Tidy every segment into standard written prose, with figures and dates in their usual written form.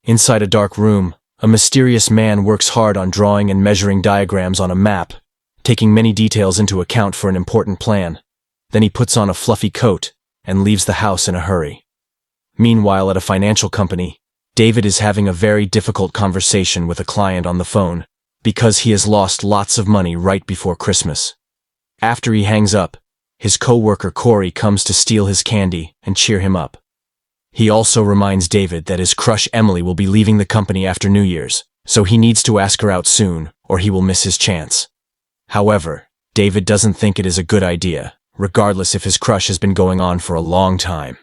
Inside a dark room, a mysterious man works hard on drawing and measuring diagrams on a map, taking many details into account for an important plan. Then he puts on a fluffy coat and leaves the house in a hurry. Meanwhile, at a financial company, David is having a very difficult conversation with a client on the phone because he has lost lots of money right before Christmas. After he hangs up, his coworker Corey comes to steal his candy and cheer him up. He also reminds David that his crush Emily will be leaving the company after New Year's, so he needs to ask her out soon or he will miss his chance. However, David doesn't think it is a good idea, regardless if his crush has been going on for a long time.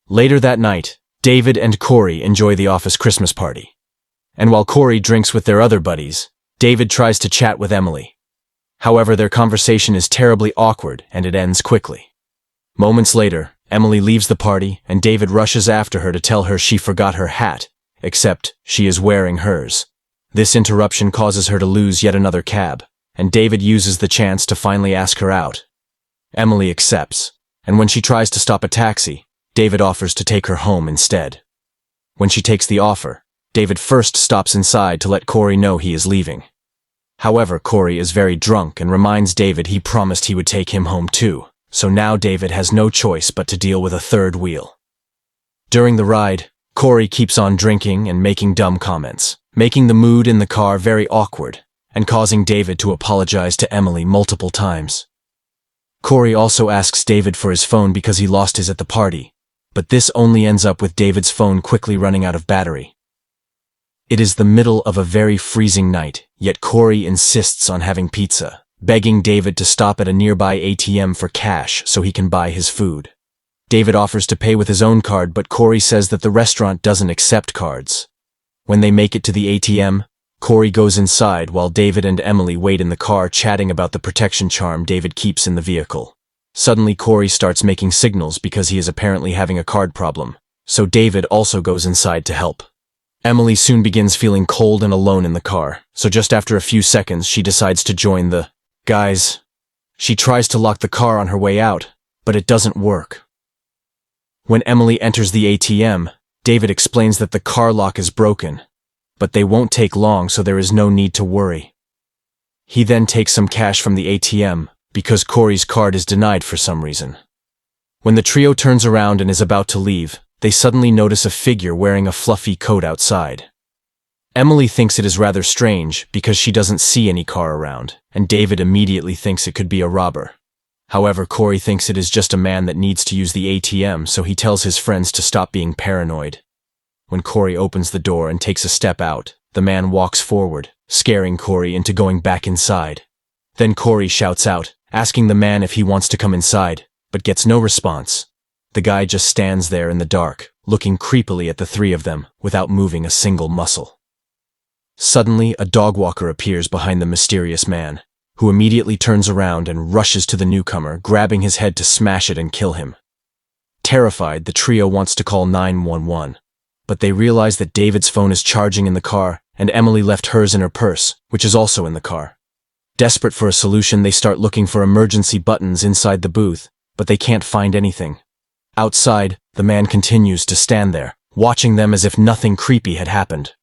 Later that night, David and Corey enjoy the office Christmas party. And while Corey drinks with their other buddies, David tries to chat with Emily. However, their conversation is terribly awkward and it ends quickly. Moments later, Emily leaves the party and David rushes after her to tell her she forgot her hat, except she is wearing hers. This interruption causes her to lose yet another cab, and David uses the chance to finally ask her out. Emily accepts, and when she tries to stop a taxi, David offers to take her home instead. When she takes the offer, David first stops inside to let Corey know he is leaving. However, Corey is very drunk and reminds David he promised he would take him home too, so now David has no choice but to deal with a third wheel. During the ride, Corey keeps on drinking and making dumb comments, making the mood in the car very awkward and causing David to apologize to Emily multiple times. Corey also asks David for his phone because he lost his at the party, but this only ends up with David's phone quickly running out of battery. It is the middle of a very freezing night, yet Corey insists on having pizza, begging David to stop at a nearby ATM for cash so he can buy his food. David offers to pay with his own card, but Corey says that the restaurant doesn't accept cards. When they make it to the ATM, Corey goes inside while David and Emily wait in the car chatting about the protection charm David keeps in the vehicle. Suddenly, Corey starts making signals because he is apparently having a card problem, so David also goes inside to help. Emily soon begins feeling cold and alone in the car, so just after a few seconds she decides to join the guys. She tries to lock the car on her way out, but it doesn't work. When Emily enters the ATM, David explains that the car lock is broken, but they won't take long, so there is no need to worry. He then takes some cash from the ATM because Corey's card is denied for some reason. When the trio turns around and is about to leave, they suddenly notice a figure wearing a fluffy coat outside. Emily thinks it is rather strange because she doesn't see any car around, and David immediately thinks it could be a robber. However, Corey thinks it is just a man that needs to use the ATM, so he tells his friends to stop being paranoid. When Corey opens the door and takes a step out, the man walks forward, scaring Corey into going back inside. Then Corey shouts out, asking the man if he wants to come inside, but gets no response. The guy just stands there in the dark, looking creepily at the three of them without moving a single muscle. Suddenly, a dog walker appears behind the mysterious man, who immediately turns around and rushes to the newcomer, grabbing his head to smash it and kill him. Terrified, the trio wants to call 911, but they realize that David's phone is charging in the car and Emily left hers in her purse, which is also in the car. Desperate for a solution, they start looking for emergency buttons inside the booth, but they can't find anything. Outside, the man continues to stand there, watching them as if nothing creepy had happened.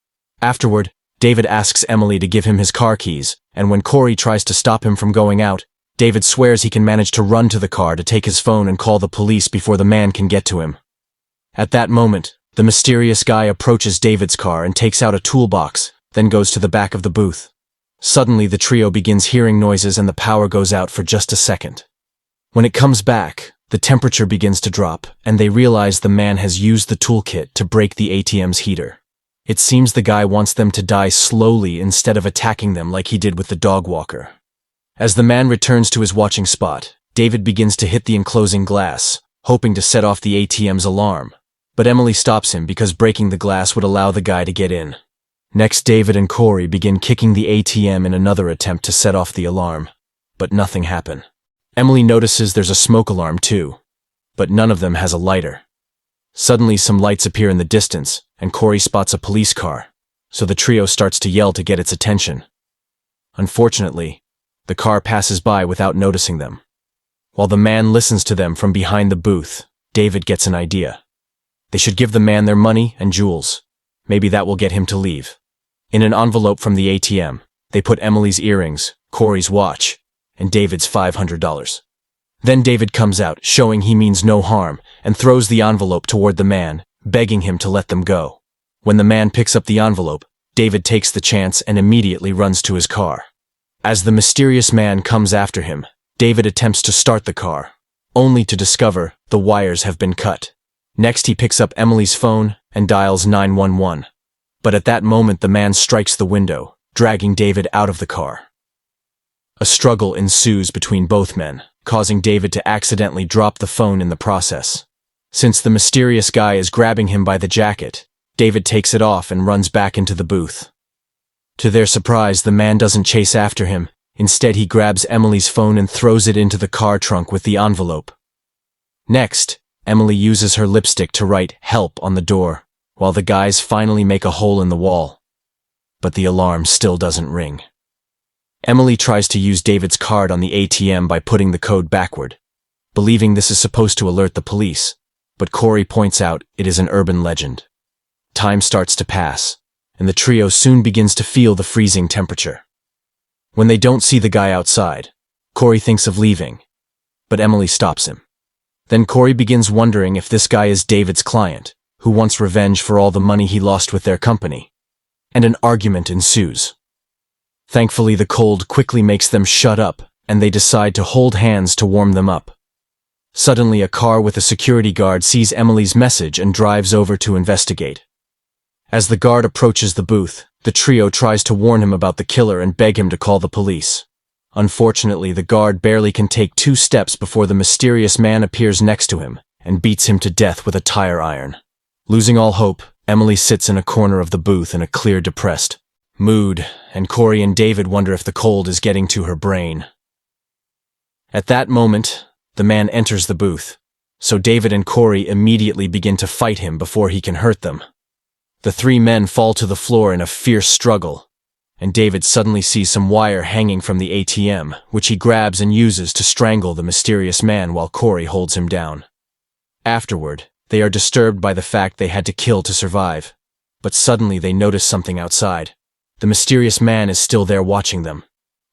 Afterward, David asks Emily to give him his car keys, and when Corey tries to stop him from going out, David swears he can manage to run to the car to take his phone and call the police before the man can get to him. At that moment, the mysterious guy approaches David's car and takes out a toolbox, then goes to the back of the booth. Suddenly, the trio begins hearing noises and the power goes out for just a second. When it comes back, the temperature begins to drop, and they realize the man has used the toolkit to break the ATM's heater. It seems the guy wants them to die slowly instead of attacking them like he did with the dog walker. As the man returns to his watching spot, David begins to hit the enclosing glass, hoping to set off the ATM's alarm. But Emily stops him because breaking the glass would allow the guy to get in. Next, David and Corey begin kicking the ATM in another attempt to set off the alarm, but nothing happens. Emily notices there's a smoke alarm too, but none of them has a lighter. Suddenly, some lights appear in the distance, and Corey spots a police car, so the trio starts to yell to get its attention. Unfortunately, the car passes by without noticing them. While the man listens to them from behind the booth, David gets an idea. They should give the man their money and jewels, Maybe that will get him to leave. In an envelope from the ATM, they put Emily's earrings, Corey's watch, and David's $500. Then David comes out, showing he means no harm, and throws the envelope toward the man, begging him to let them go. When the man picks up the envelope, David takes the chance and immediately runs to his car. As the mysterious man comes after him, David attempts to start the car, only to discover the wires have been cut. Next, he picks up Emily's phone and dials 911. But at that moment, the man strikes the window, dragging David out of the car. A struggle ensues between both men, causing David to accidentally drop the phone in the process. Since the mysterious guy is grabbing him by the jacket, David takes it off and runs back into the booth. To their surprise, the man doesn't chase after him. Instead, he grabs Emily's phone and throws it into the car trunk with the envelope. Next, Emily uses her lipstick to write "help" on the door, while the guys finally make a hole in the wall. But the alarm still doesn't ring. Emily tries to use David's card on the ATM by putting the code backward, believing this is supposed to alert the police, but Corey points out it is an urban legend. Time starts to pass, and the trio soon begins to feel the freezing temperature. When they don't see the guy outside, Corey thinks of leaving, but Emily stops him. Then Corey begins wondering if this guy is David's client, who wants revenge for all the money he lost with their company. And an argument ensues. Thankfully, the cold quickly makes them shut up, and they decide to hold hands to warm them up. Suddenly, a car with a security guard sees Emily's message and drives over to investigate. As the guard approaches the booth, the trio tries to warn him about the killer and beg him to call the police. Unfortunately, the guard barely can take 2 steps before the mysterious man appears next to him and beats him to death with a tire iron. Losing all hope, Emily sits in a corner of the booth in a clear, depressed mood, and Corey and David wonder if the cold is getting to her brain. At that moment, the man enters the booth, so David and Corey immediately begin to fight him before he can hurt them. The 3 men fall to the floor in a fierce struggle, and David suddenly sees some wire hanging from the ATM, which he grabs and uses to strangle the mysterious man while Corey holds him down. Afterward, they are disturbed by the fact they had to kill to survive, but suddenly they notice something outside. The mysterious man is still there watching them.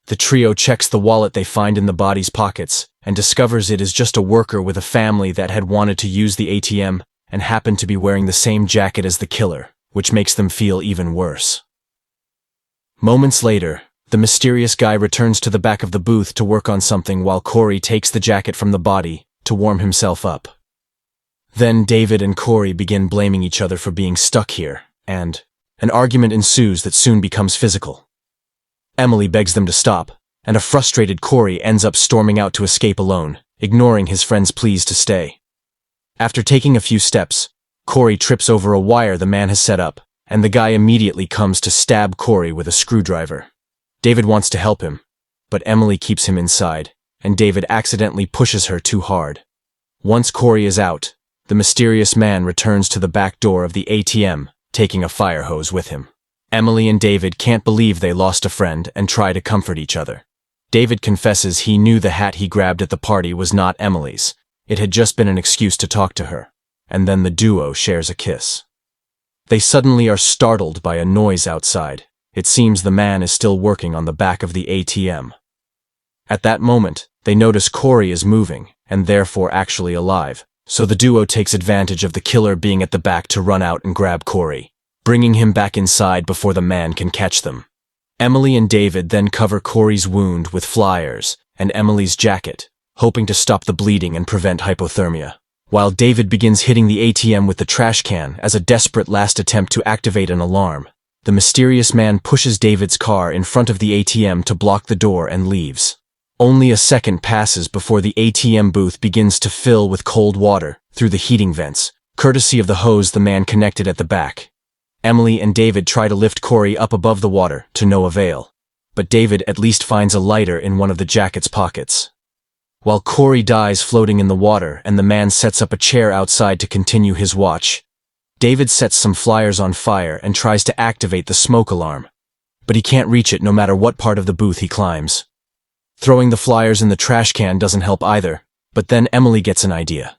The trio checks the wallet they find in the body's pockets and discovers it is just a worker with a family that had wanted to use the ATM and happened to be wearing the same jacket as the killer, which makes them feel even worse. Moments later, the mysterious guy returns to the back of the booth to work on something while Corey takes the jacket from the body to warm himself up. Then David and Corey begin blaming each other for being stuck here, and an argument ensues that soon becomes physical. Emily begs them to stop, and a frustrated Corey ends up storming out to escape alone, ignoring his friend's pleas to stay. After taking a few steps, Corey trips over a wire the man has set up, and the guy immediately comes to stab Corey with a screwdriver. David wants to help him, but Emily keeps him inside, and David accidentally pushes her too hard. Once Corey is out, the mysterious man returns to the back door of the ATM, taking a fire hose with him. Emily and David can't believe they lost a friend and try to comfort each other. David confesses he knew the hat he grabbed at the party was not Emily's. It had just been an excuse to talk to her, and then the duo shares a kiss. They suddenly are startled by a noise outside. It seems the man is still working on the back of the ATM. At that moment, they notice Corey is moving, and therefore actually alive, so the duo takes advantage of the killer being at the back to run out and grab Corey, bringing him back inside before the man can catch them. Emily and David then cover Corey's wound with flyers and Emily's jacket, hoping to stop the bleeding and prevent hypothermia, while David begins hitting the ATM with the trash can as a desperate last attempt to activate an alarm. The mysterious man pushes David's car in front of the ATM to block the door and leaves. Only a second passes before the ATM booth begins to fill with cold water through the heating vents, courtesy of the hose the man connected at the back. Emily and David try to lift Corey up above the water, to no avail, but David at least finds a lighter in one of the jacket's pockets. While Corey dies floating in the water and the man sets up a chair outside to continue his watch, David sets some flyers on fire and tries to activate the smoke alarm, but he can't reach it no matter what part of the booth he climbs. Throwing the flyers in the trash can doesn't help either, but then Emily gets an idea.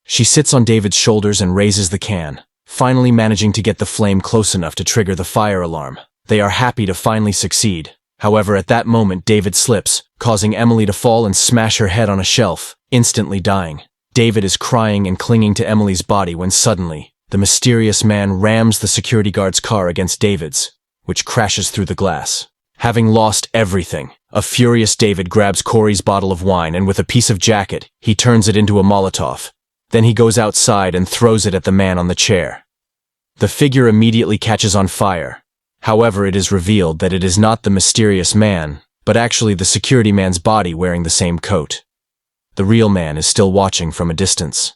She sits on David's shoulders and raises the can, finally managing to get the flame close enough to trigger the fire alarm. They are happy to finally succeed. However, at that moment, David slips, causing Emily to fall and smash her head on a shelf, instantly dying. David is crying and clinging to Emily's body when suddenly, the mysterious man rams the security guard's car against David's, which crashes through the glass. Having lost everything, a furious David grabs Corey's bottle of wine and with a piece of jacket, he turns it into a Molotov. Then he goes outside and throws it at the man on the chair. The figure immediately catches on fire. However, it is revealed that it is not the mysterious man, but actually the security man's body wearing the same coat. The real man is still watching from a distance.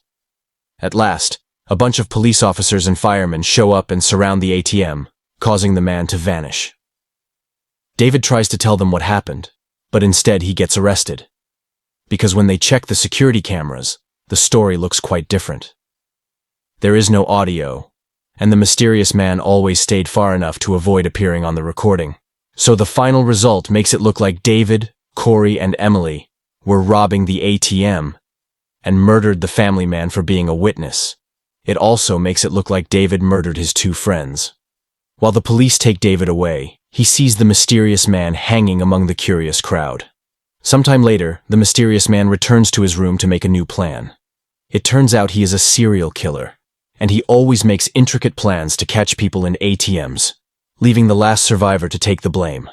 At last, a bunch of police officers and firemen show up and surround the ATM, causing the man to vanish. David tries to tell them what happened, but instead he gets arrested. Because when they check the security cameras, the story looks quite different. There is no audio, and the mysterious man always stayed far enough to avoid appearing on the recording. So the final result makes it look like David, Corey, and Emily were robbing the ATM and murdered the family man for being a witness. It also makes it look like David murdered his two friends. While the police take David away, he sees the mysterious man hanging among the curious crowd. Sometime later, the mysterious man returns to his room to make a new plan. It turns out he is a serial killer, and he always makes intricate plans to catch people in ATMs, leaving the last survivor to take the blame.